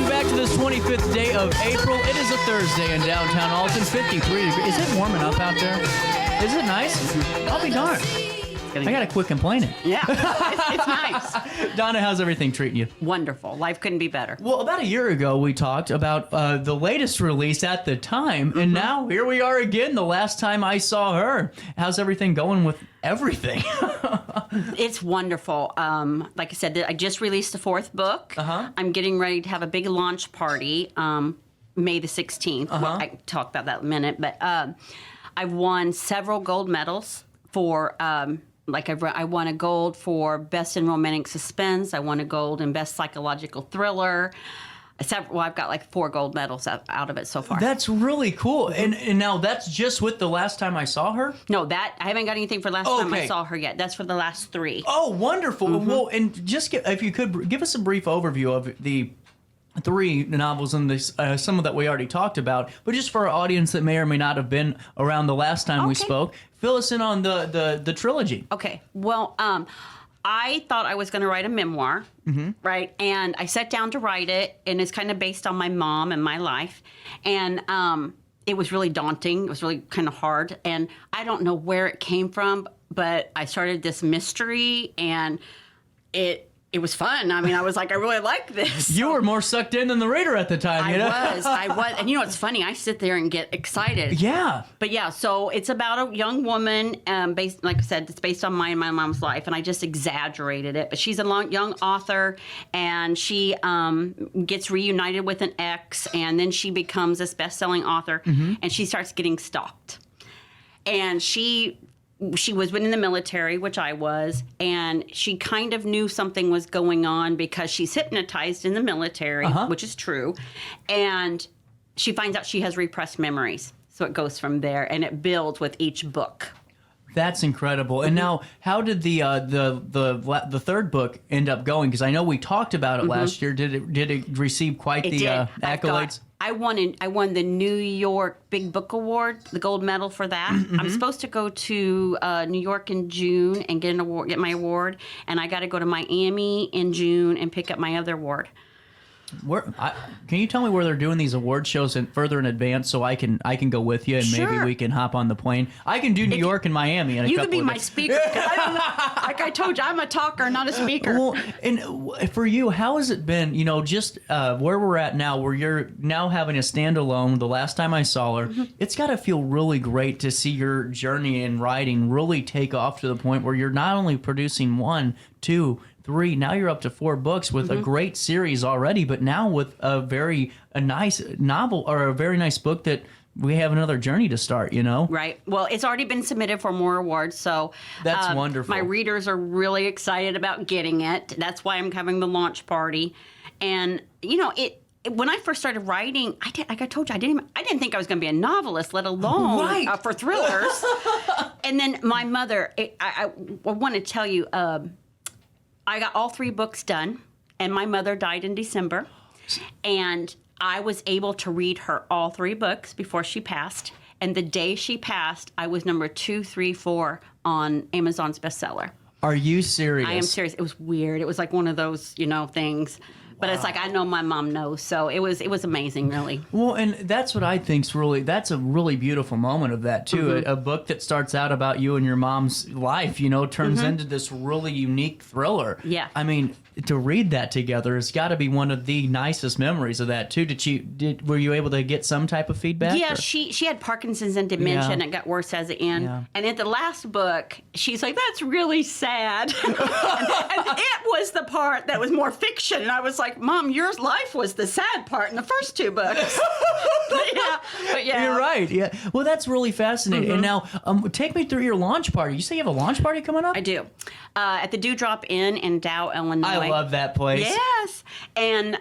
Welcome back to this 25th day of April. It is a Thursday in downtown Alton, 53 degrees. Is it warming up out there? Is it nice? I'll be darned. I gotta quit complaining. Yeah, it's nice. Donna, how's everything treating you? Wonderful. Life couldn't be better. Well, about a year ago, we talked about the latest release at the time, and now here we are again, the last time I saw her. How's everything going with everything? It's wonderful. Like I said, I just released the fourth book. I'm getting ready to have a big launch party May the 16th. Well, I can talk about that in a minute, but I've won several gold medals for... I won a gold for Best in Romantic Suspense. I won a gold in Best Psychological Thriller. I've got like 4 gold medals out of it so far. That's really cool. And now that's just with the last time I saw her? No, I haven't got anything for last time I saw her yet. That's for the last 3. Oh, wonderful. Well, and just if you could give us a brief overview of the 3 novels and this, some of that we already talked about, but just for our audience that may or may not have been around the last time we spoke, fill us in on the trilogy. Okay. Well, I thought I was going to write a memoir, right? And I sat down to write it, and it's kind of based on my mom and my life. And it was really daunting. It was really kind of hard. And I don't know where it came from, but I started this mystery, and it was fun. I mean, I was like, I really like this. You were more sucked in than the reader at the time, I was. And you know what's funny? I sit there and get excited. Yeah. But yeah, so it's about a young woman, based, like I said, it's based on my mom's life, and I just exaggerated it. But she's a young author, and she gets reunited with an ex, and then she becomes this best-selling author, and she starts getting stalked. And she was in the military, which I was, and she kind of knew something was going on because she's hypnotized in the military, which is true, and she finds out she has repressed memories. So it goes from there, and it builds with each book. That's incredible. And now, how did the third book end up going? Because I know we talked about it last year. Did it receive quite the accolades? I won the New York Big Book Award, the gold medal for that. I'm supposed to go to New York in June and get my award, and I got to go to Miami in June and pick up my other award. Can you tell me where they're doing these award shows further in advance so I can go with you and maybe we can hop on the plane? I can do New York and Miami in a couple of days. You can be my speaker, because I don't know. Like I told you, I'm a talker, not a speaker. Well, and for you, how has it been, just where we're at now, where you're now having a standalone, the last time I saw her, it's got to feel really great to see your journey in writing really take off to the point where you're not only producing 1, 2, 3, now you're up to 4 books with a great series already, but now with a nice novel or a very nice book that we have another journey to start, Right. Well, it's already been submitted for more awards, so that's wonderful. My readers are really excited about getting it. That's why I'm having the launch party. And, when I first started writing, like I told you, I didn't think I was going to be a novelist, let alone for thrillers. And then my mother, I want to tell you, I got all 3 books done, and my mother died in December, and I was able to read her all 3 books before she passed, and the day she passed, I was number 2, 3, 4 on Amazon's bestseller. Are you serious? I am serious. It was weird. It was like one of those, things. But it's like, I know my mom knows, so it was amazing, really. Well, and that's what I think's that's a really beautiful moment of that, too. A book that starts out about you and your mom's life, turns into this really unique thriller. Yeah. I mean, to read that together has got to be one of the nicest memories of that, too. Were you able to get some type of feedback? Yeah, she had Parkinson's and dementia, and it got worse as it ended. Yeah. And at the last book, she's like, that's really sad. and it was the part that was more fiction, and I was like, Mom, your life was the sad part in the first 2 books. but yeah. You're right. Yeah. Well, that's really fascinating. And now, take me through your launch party. You say you have a launch party coming up? I do. At the Dewdrop Inn in Dow, Illinois. I love that place. Yes. And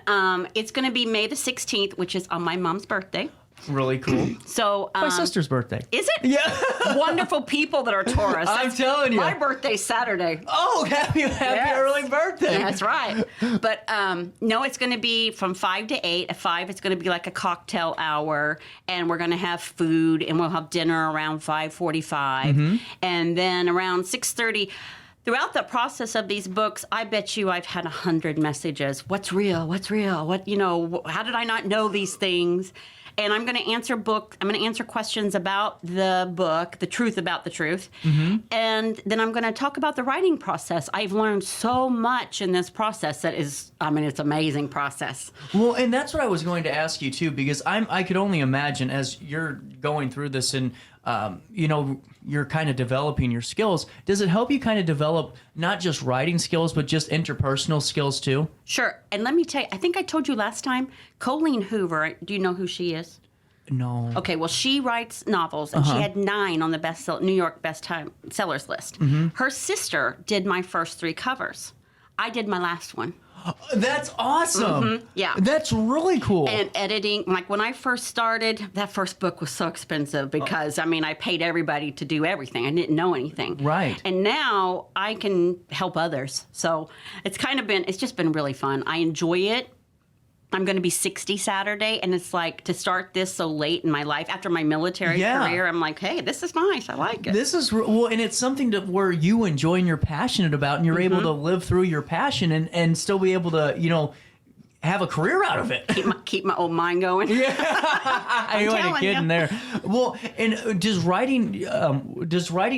it's going to be May the 16th, which is on my mom's birthday. Really cool. So my sister's birthday. Is it? Yeah. Wonderful people that are Taurus. I'm telling you. My birthday's Saturday. Oh, happy early birthday. That's right. But no, it's going to be from 5 to 8. At 5, it's going to be like a cocktail hour, and we're going to have food, and we'll have dinner around 5:45, and then around 6:30. throughout the process of these books, I bet you I've had 100 messages. What's real? What's real? What, how did I not know these things? And I'm going to answer questions about the book, the truth about the truth. And then I'm going to talk about the writing process. I've learned so much in this process that is, it's an amazing process. Well, and that's what I was going to ask you too, because I could only imagine as you're going through this and, you're kind of developing your skills. Does it help you kind of develop not just writing skills, but just interpersonal skills too? Sure. And let me tell you, I think I told you last time, Colleen Hoover, do you know who she is? No. Okay, well, she writes novels, and she had 9 on the New York best sellers list. Her sister did my first 3 covers. I did my last one. That's awesome. Yeah. That's really cool. And editing, like when I first started, that first book was so expensive because, I paid everybody to do everything. I didn't know anything. Right. And now I can help others. So it's just been really fun. I enjoy it. I'm going to be 60 Saturday, and it's like to start this so late in my life after my military career. I'm like, hey, this is nice. I like it. This is and it's something where you enjoy and you're passionate about, and you're able to live through your passion and still be able to, have a career out of it. Keep my old mind going. Yeah, I ain't kidding there. Well, and does writing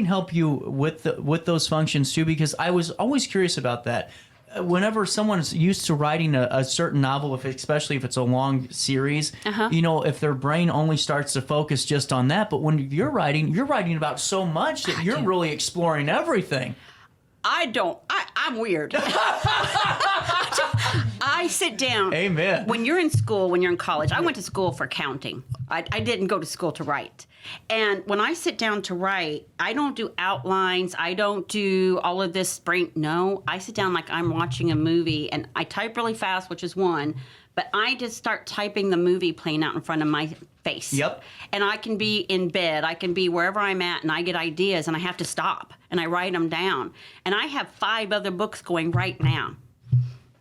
help you with those functions too? Because I was always curious about that. Whenever someone's used to writing a certain novel, especially if it's a long series, if their brain only starts to focus just on that. But when you're writing about so much that you're really exploring everything. I'm weird. I sit down. Amen. When you're in school, when you're in college, I went to school for counting. I didn't go to school to write. And when I sit down to write, I don't do outlines. I don't do all of this brain. No, I sit down like I'm watching a movie, and I type really fast, which is one. But I just start typing the movie playing out in front of my face. Yep. And I can be in bed. I can be wherever I'm at, and I get ideas, and I have to stop, and I write them down. And I have 5 other books going right now.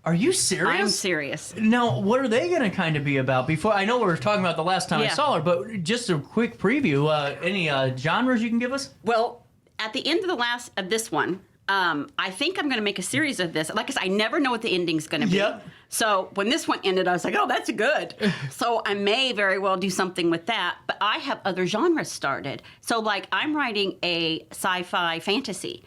Are you serious? I'm serious. Now, what are they going to kind of be about? Before I know we were talking about the last time I saw her, but just a quick preview. Any genres you can give us? Well, at the end of this one, I think I'm going to make a series of this. Like I said, I never know what the ending's going to be. Yep. So when this one ended, I was like, oh, that's good. So I may very well do something with that. But I have other genres started. So like I'm writing a sci-fi fantasy.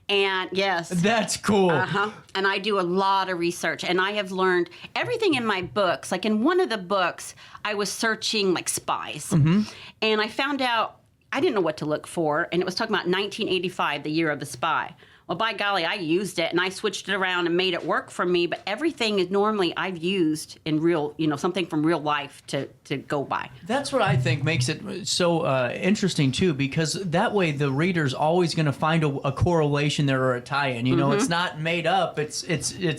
And yes. That's cool. And I do a lot of research. And I have learned everything in my books. Like in one of the books, I was searching like spies. And I found out I didn't know what to look for. And it was talking about 1985, the year of the spy. Well, by golly, I used it and I switched it around and made it work for me. But everything is normally I've used in real, something from real life to go by. That's what I think makes it so interesting, too, because that way the reader's always going to find a correlation there or a tie-in. It's not made up. It's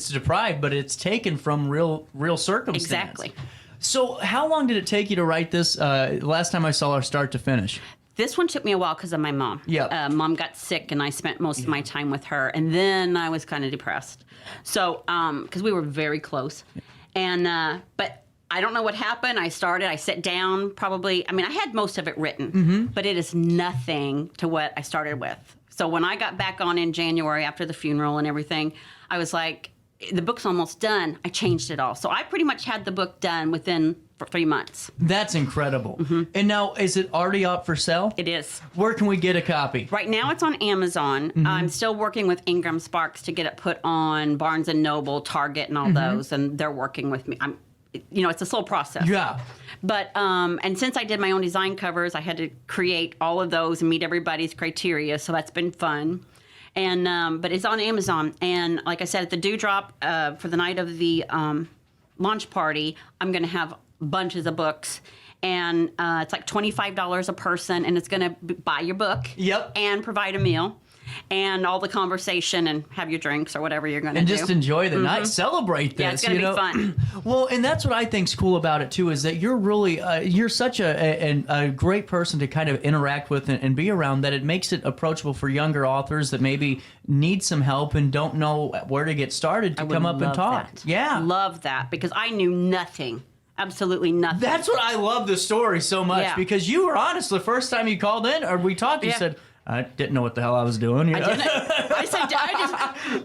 deprived, but it's taken from real circumstance. Exactly. So how long did it take you to write this? Last time I saw her start to finish. This one took me a while because of my mom. Yeah. Mom got sick, and I spent most of my time with her. And then I was kind of depressed. So, because we were very close. And, but I don't know what happened. I sat down probably, I had most of it written, but it is nothing to what I started with. So when I got back on in January after the funeral and everything, I was like, the book's almost done. I changed it all. So I pretty much had the book done within 3 months. That's incredible. And now, is it already out for sale? It is. Where can we get a copy? Right now it's on Amazon. I'm still working with Ingram Sparks to get it put on Barnes & Noble, Target, and all those, and they're working with me. It's a slow process. Yeah. But, and since I did my own design covers, I had to create all of those and meet everybody's criteria, so that's been fun. And but it's on Amazon, and like I said, at the Dewdrop for the night of the launch party, I'm going to have bunches of books, and it's like $25 a person, and it's going to buy your book, and provide a meal, and all the conversation, and have your drinks or whatever you're going to do, and just enjoy the night, celebrate this. Yeah, it's going to be fun. Well, and that's what I think's cool about it too, is that you're really you're such a great person to kind of interact with and be around, that it makes it approachable for younger authors that maybe need some help and don't know where to get started to come up and talk. That. Yeah, love that, because I knew nothing. Absolutely nothing. That's what I love the story so much, because you were honest the first time you called in or we talked. You said, I didn't know what the hell I was doing. You know? I didn't.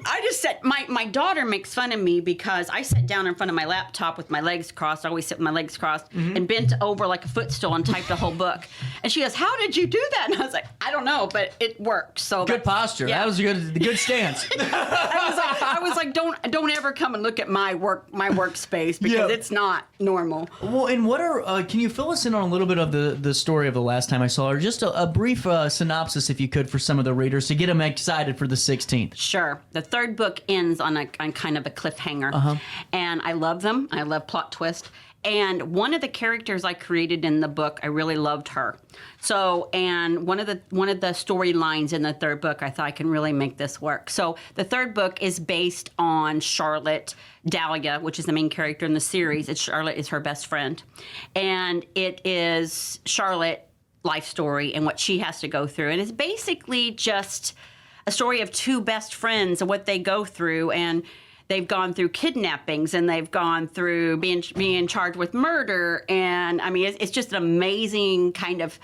I just said, my daughter makes fun of me because I sit down in front of my laptop with my legs crossed. I always sit with my legs crossed and bent over like a footstool and typed a whole book. And she goes, "How did you do that?" And I was like, "I don't know, but it works." So Good posture. Yeah. That was a good stance. I was like, don't ever come and look at my workspace because it's not normal. Well, and what are can you fill us in on a little bit of the story of the last time I saw her? Just a brief synopsis, if you could, for some of the readers to get them excited for the 16th. Sure. The third book ends on kind of a cliffhanger, and I love them. I love plot twist. And one of the characters I created in the book, I really loved her. So, and one of the storylines in the third book, I thought I can really make this work. So, the third book is based on Charlotte Dahlia, which is the main character in the series. Charlotte is her best friend, and it is Charlotte life story and what she has to go through. And it's basically just a story of two best friends and what they go through. And they've gone through kidnappings and they've gone through being charged with murder. And I mean, it's just an amazing kind of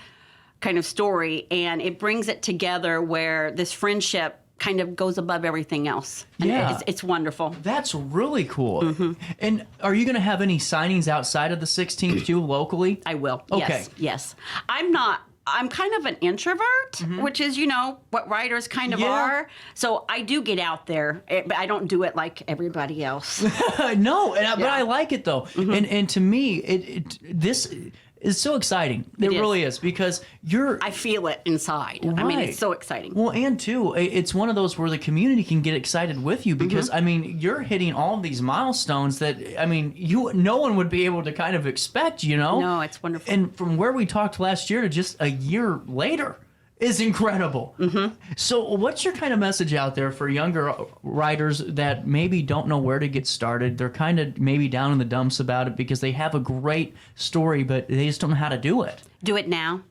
story. And it brings it together where this friendship kind of goes above everything else. And Yeah. it's wonderful. That's really cool. And are you going to have any signings outside of the 16th too, locally? I will. Okay. Yes. I'm kind of an introvert, which is, what writers kind of Yeah. are. So I do get out there, but I don't do it like everybody else. No, but I like it though. And to me, this is so exciting. It really is, because I feel it inside. I mean, it's so exciting. Well, and too, it's one of those where the community can get excited with you because, I mean, you're hitting all of these milestones that, I mean, no one would be able to kind of expect, No, it's wonderful. And from where we talked last year to just a year later is incredible. So what's your kind of message out there for younger writers that maybe don't know where to get started? They're kind of maybe down in the dumps about it because they have a great story, but they just don't know how to do it. Do it now.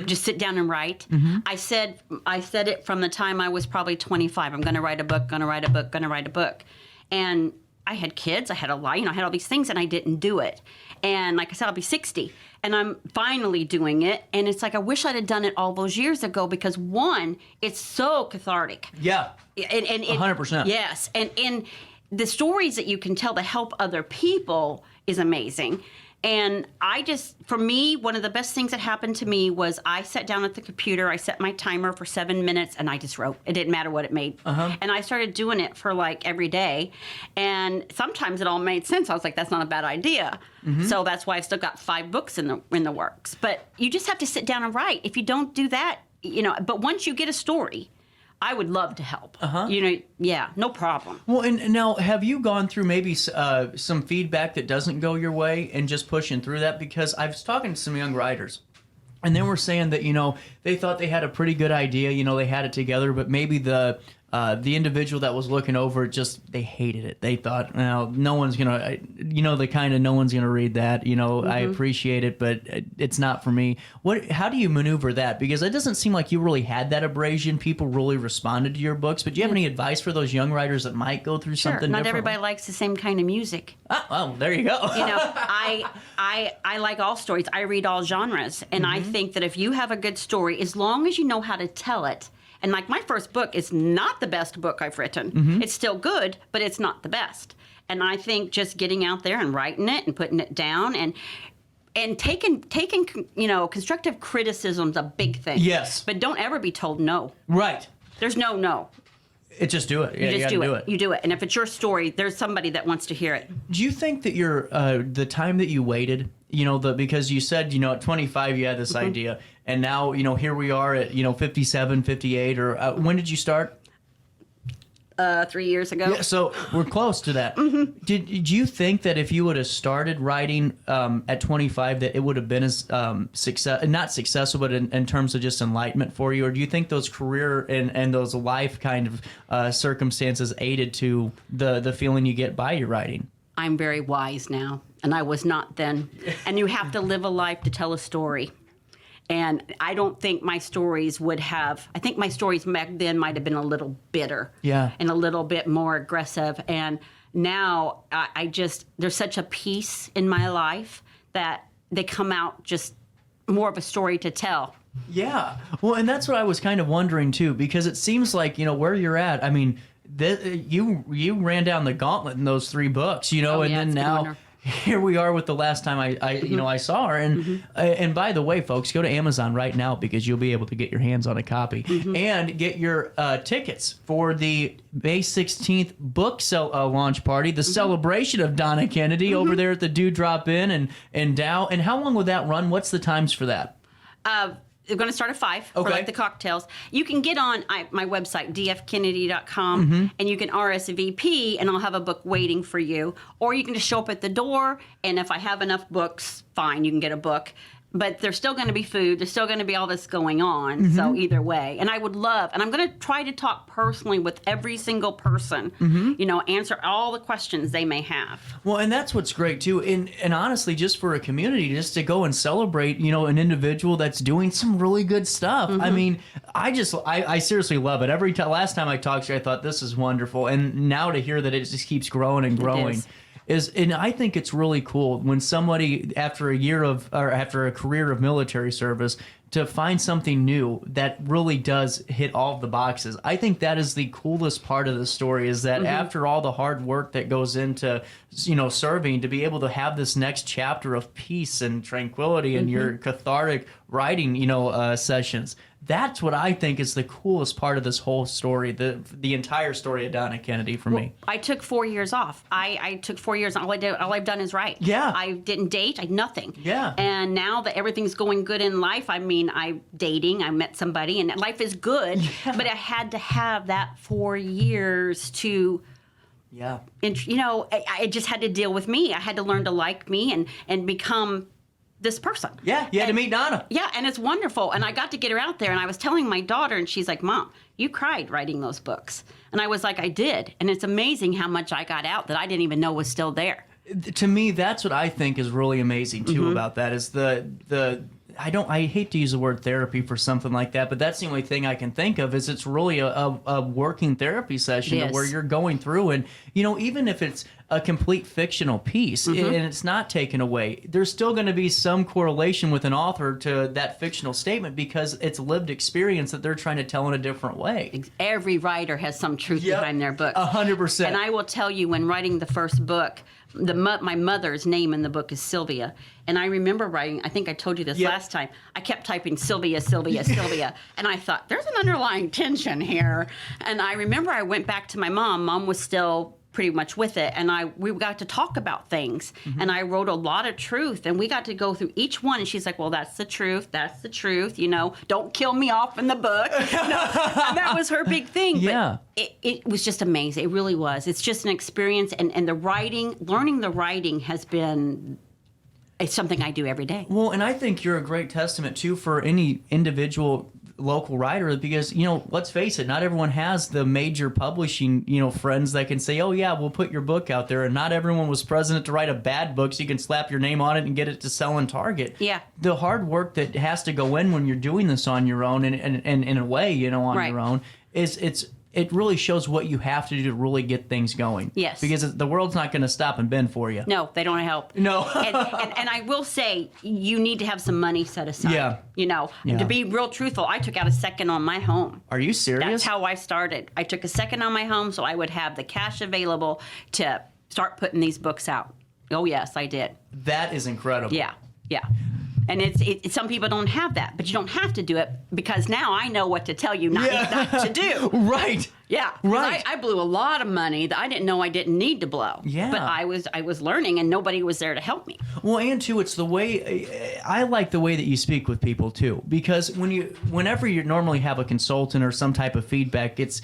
Just sit down and write. I said it from the time I was probably 25. I'm going to write a book, going to write a book, going to write a book. And I had kids, I had a life, I had all these things, and I didn't do it. And like I said, I'll be 60, and I'm finally doing it. And it's like, I wish I'd have done it all those years ago because, one, it's so cathartic. Yeah, And 100%. Yes, and in the stories that you can tell to help other people is amazing. And for me, one of the best things that happened to me was I sat down at the computer, I set my timer for 7 minutes, and I just wrote. It didn't matter what it made. And I started doing it for like every day. And sometimes it all made sense. I was like, that's not a bad idea. So that's why I've still got 5 books in the works. But you just have to sit down and write. If you don't do that, but once you get a story, I would love to help. Yeah, no problem. Well, and now, have you gone through maybe some feedback that doesn't go your way and just pushing through that? Because I was talking to some young writers, and they were saying that, they thought they had a pretty good idea, they had it together, but maybe the individual that was looking over it they hated it. They thought, well, no one's going to, no one's going to read that. I appreciate it, but it's not for me. How do you maneuver that? Because it doesn't seem like you really had that abrasion. People really responded to your books. But do you have any advice for those young writers that might go through something Not different? everybody likes the same kind of music. Oh, there you go. I like all stories. I read all genres. And I think that if you have a good story, as long as you know how to tell it, and like my first book is not the best book I've written. It's still good, but it's not the best. And I think just getting out there and writing it and putting it down and taking constructive criticism's a big thing. Yes. But don't ever be told no. Right. There's no. Just do it. Yeah, You just gotta do it. You do it. And if it's your story, there's somebody that wants to hear it. Do you think that the time that you waited, because you said, at 25 you had this idea, and now, here we are at, 57, 58, or when did you start? 3 years ago. Yeah, so we're close to that. Did you think that if you would have started writing at 25 that it would have been as not successful, but in terms of just enlightenment for you? Or do you think those career and those life kind of circumstances aided to the feeling you get by your writing? I'm very wise now, and I was not then. And you have to live a life to tell a story. And I don't think my stories I think my stories back then might have been a little bitter. Yeah. And a little bit more aggressive. And now there's such a peace in my life that they come out just more of a story to tell. Yeah. Well, and that's what I was kind of wondering too, because it seems like, where you're at. I mean, you ran down the gauntlet in those 3 books, and then now here we are with the last time I saw her. And by the way, folks, go to Amazon right now because you'll be able to get your hands on a copy and get your tickets for the May 16th book launch party, the celebration of Donna Kennedy over there at the Dewdrop Inn and Dow. And how long will that run? What's the times for that? They're going to start at 5 for like the cocktails. You can get on my website, dfkennedy.com, and you can RSVP, and I'll have a book waiting for you. Or you can just show up at the door, and if I have enough books, fine, you can get a book. But there's still going to be food. There's still going to be all this going on. So either way. And I would love, and I'm going to try to talk personally with every single person, answer all the questions they may have. Well, and that's what's great too. And honestly, just for a community, just to go and celebrate, an individual that's doing some really good stuff. I mean, I seriously love it. Last time I talked to you, I thought this is wonderful. And now to hear that it just keeps growing and growing. And I think it's really cool when somebody after a career of military service to find something new that really does hit all of the boxes. I think that is the coolest part of the story, is that after all the hard work that goes into serving, to be able to have this next chapter of peace and tranquility in your cathartic writing sessions. That's what I think is the coolest part of this whole story, the entire story of Donna Kennedy for me. I took 4 years off. I took 4 years. All I've done is write. Yeah. I didn't date. Nothing. Yeah. And now that everything's going good in life, I met somebody, and life is good. Yeah. But I had to have that 4 years to. Yeah. And I just had to deal with me. I had to learn to like me and become this person. Yeah, you had to meet Donna. Yeah, and it's wonderful. And I got to get her out there, and I was telling my daughter, and she's like, Mom, you cried writing those books. And I was like, I did. And it's amazing how much I got out that I didn't even know was still there. To me, that's what I think is really amazing, too, about that, is I hate to use the word therapy for something like that, but that's the only thing I can think of, is it's really a working therapy session where you're going through and, even if it's a complete fictional piece and it's not taken away, there's still going to be some correlation with an author to that fictional statement because it's lived experience that they're trying to tell in a different way. Every writer has some truth behind their book. 100%. And I will tell you, when writing the first book, my mother's name in the book is Sylvia. And I remember writing, I think I told you this last time, I kept typing Sylvia, Sylvia, Sylvia. And I thought, there's an underlying tension here. And I remember I went back to my mom. Mom was still pretty much with it. And we got to talk about things. And I wrote a lot of truth. And we got to go through each one. And she's like, well, that's the truth. That's the truth. Don't kill me off in the book. And that was her big thing. Yeah. But it was just amazing. It really was. It's just an experience. And the writing, learning the writing has been... It's something I do every day. Well, and I think you're a great testament, too, for any individual local writer because, let's face it, not everyone has the major publishing, friends that can say, oh, yeah, we'll put your book out there. And not everyone was present to write a bad book so you can slap your name on it and get it to sell in Target. Yeah. The hard work that has to go in when you're doing this on your own and in a way, on your own, it really shows what you have to do to really get things going. Yes. Because the world's not going to stop and bend for you. No, they don't help. No. and I will say, you need to have some money set aside. Yeah. To be real truthful, I took out a second on my home. Are you serious? That's how I started. I took a second on my home so I would have the cash available to start putting these books out. Oh, yes, I did. That is incredible. Yeah. And it's some people don't have that, but you don't have to do it because now I know what to tell you not to do. Right. Yeah. Right. I blew a lot of money that I didn't know I didn't need to blow. Yeah. But I was learning and nobody was there to help me. Well, and too, it's the way I like the way that you speak with people too, because whenever you normally have a consultant or some type of feedback, it's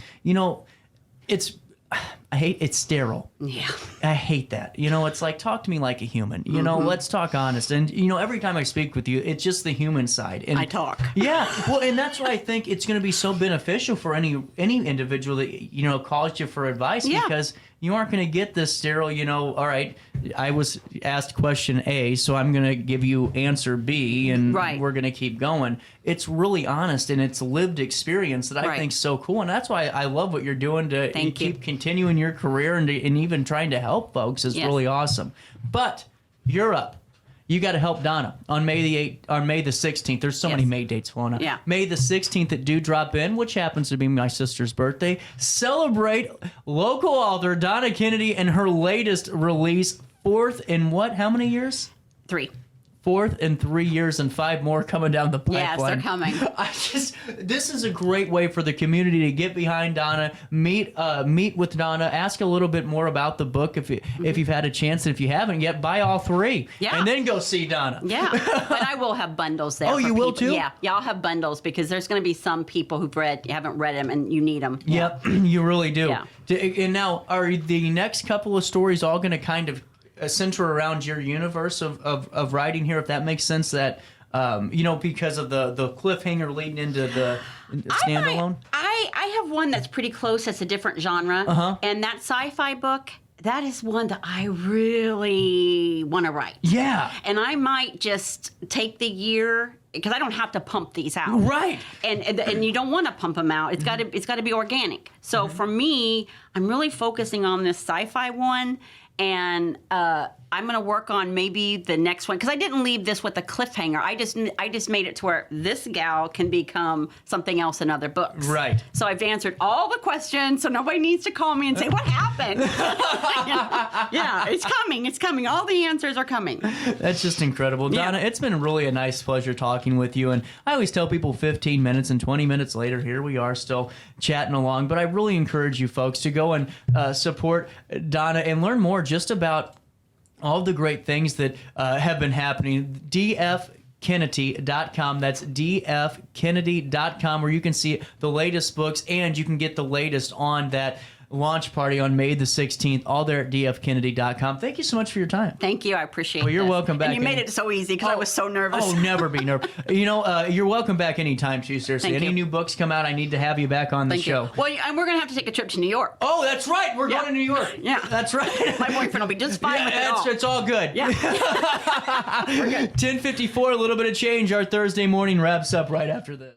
it's sterile. Yeah. I hate that. It's like, talk to me like a human. Let's talk honest. And, every time I speak with you, it's just the human side. And I talk. Yeah. Well, and that's why I think it's going to be so beneficial for any individual that, calls you for advice because you aren't going to get this sterile, all right, I was asked question A, so I'm going to give you answer B, and we're going to keep going. It's really honest, and it's lived experience that I think is so cool, and that's why I love what you're doing to keep continuing your career and even trying to help folks is really awesome. But you're up. you got to help Donna on May the 16th. There's so many May dates flowing out. Yeah. May the 16th at Do Drop In, which happens to be my sister's birthday. Celebrate local author Donna Kennedy and her latest release, fourth in what? How many years? 3. Fourth in 3 years, and 5 more coming down the pipeline. Yes, they're coming. This is a great way for the community to get behind Donna, meet with Donna, ask a little bit more about the book if you've had a chance, and if you haven't yet, buy all 3, and then go see Donna. Yeah, but I will have bundles there. Oh, you will too? Yeah, I'll have bundles because there's going to be some people who haven't read them, and you need them. Yep, you really do. Yeah. And now, are the next couple of stories all going to kind of center around your universe of writing here, if that makes sense, that because of the cliffhanger leading into the standalone? I have one that's pretty close. That's a different genre. And that sci-fi book, that is one that I really want to write. Yeah. And I might just take the year, because I don't have to pump these out. Right. And you don't want to pump them out. It's got to be organic. So for me, I'm really focusing on this sci-fi one. And I'm going to work on maybe the next one, because I didn't leave this with a cliffhanger. I just made it to where this gal can become something else in other books. Right. So I've answered all the questions, so nobody needs to call me and say, what happened? Yeah, it's coming. It's coming. All the answers are coming. That's just incredible. Donna, it's been really a nice pleasure talking with you. And I always tell people 15 minutes, and 20 minutes later, here we are still chatting along. But I really encourage you folks to go and support Donna and learn more just about all the great things that have been happening. dfkennedy.com. That's dfkennedy.com, where you can see the latest books, and you can get the latest on that launch party on May the 16th, all there at dfkennedy.com. Thank you so much for your time. Thank you. I appreciate it. Well, you're welcome back. And you made it so easy, because I was so nervous. Oh, never be nervous. You're welcome back anytime, too, seriously. Thank Any you. new books come out, I need to have you back on the Thank show. you. Well, and we're going to have to take a trip to New York. Oh, that's right. We're going to New York. Yeah. That's right. My boyfriend will be just fine with it all. It's all good. Yeah. 10:54, a little bit of change. Our Thursday morning wraps up right after this.